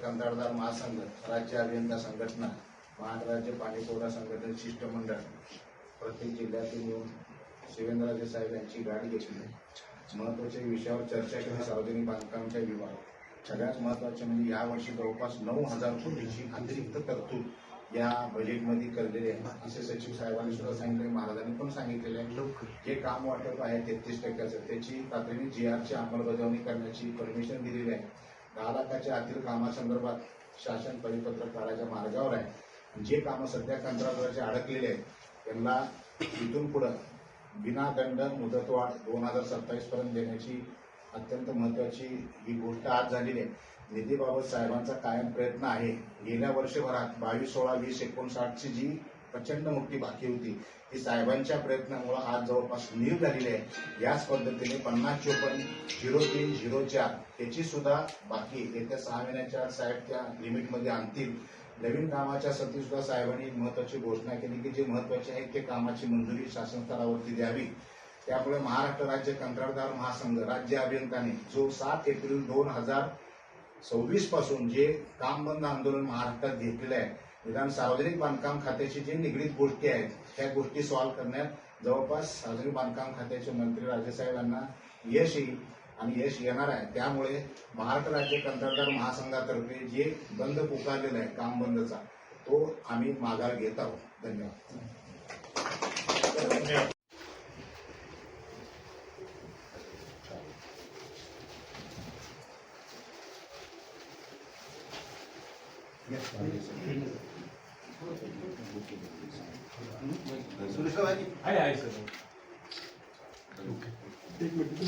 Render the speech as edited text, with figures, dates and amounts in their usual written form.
कंत्राटदार महासंघ, राज्य अभियंता संघटना, महाराष्ट्र राज्य पाणीपुरवठा संघटना शिष्टमंडळ प्रत्येक जिल्ह्यातून येऊन शिवेंद्रराजे साहेब यांची गाडी घेतली. महत्त्वाच्या विषयावर चर्चा केली. सार्वजनिक बांधकामाच्या विभाग सगळ्यात महत्त्वाचे म्हणजे यावर्षी जवळपास 9,000 कोटीची अतिरिक्त तरतूद या बजेटमध्ये करलेली आहे. असे सचिव साहेबांनी सुद्धा सांगितले, महाराजांनी पण सांगितलेले आहे. जे काम वाटप आहे 33% त्याची तातडीने GRची अंमलबजावणी करण्याची परमिशन दिलेली आहे. 10 लाखाच्या आतील कामासंदर्भात शासन परिपत्रक काढायच्या मार्गावर आहे. जे कामं सध्या कंत्राटदाराचे अडकलेले आहेत त्यांना इथून पुढं बिना दंड मुदतवाढ 2027 पर्यंत देण्याची अत्यंत महत्त्वाची ही गोष्ट आज झालेली आहे. निधीबाबत साहेबांचा कायम प्रयत्न आहे. गेल्या वर्षभरात 22, 16, 20, 59ची जी प्रचंड मोठी बाकी होती ती साहेबांच्या प्रयत्नामुळे आज जवळपास नील झालेली आहे. याच पद्धतीने 50-54-03-04 त्याची सुद्धा बाकी येत्या 6 महिन्याच्या आत साहेब त्या लिमिटमध्ये आणतील. नवीन कामाच्या साठी सुद्धा साहेबांनी एक महत्त्वाची घोषणा केली की जे महत्त्वाचे आहे ते कामाची मंजुरी शासन स्तरावरती द्यावी. त्यामुळे महाराष्ट्र राज्य कंत्राटदार महासंघ राज्य अभियंत्याने जो 7 एप्रिल 2026 पासून जे काम बंद आंदोलन महाराष्ट्रात घेतलेलं आहे, निदान सार्वजनिक बांधकाम खात्याची जे निगडीत गोष्टी आहेत त्या गोष्टी सॉल्व्ह करण्यात जवळपास सार्वजनिक बांधकाम खात्याचे मंत्री राजेसाहेब यांना यश येईल आणि यश येणार आहे. त्यामुळे महाराष्ट्र राज्य कंत्राटदार महासंघातर्फे जे बंद पुकारलेला आहे काम बंदचा तो आम्ही माघार घेत आहोत. धन्यवाद. आहे सर. एक मिनिट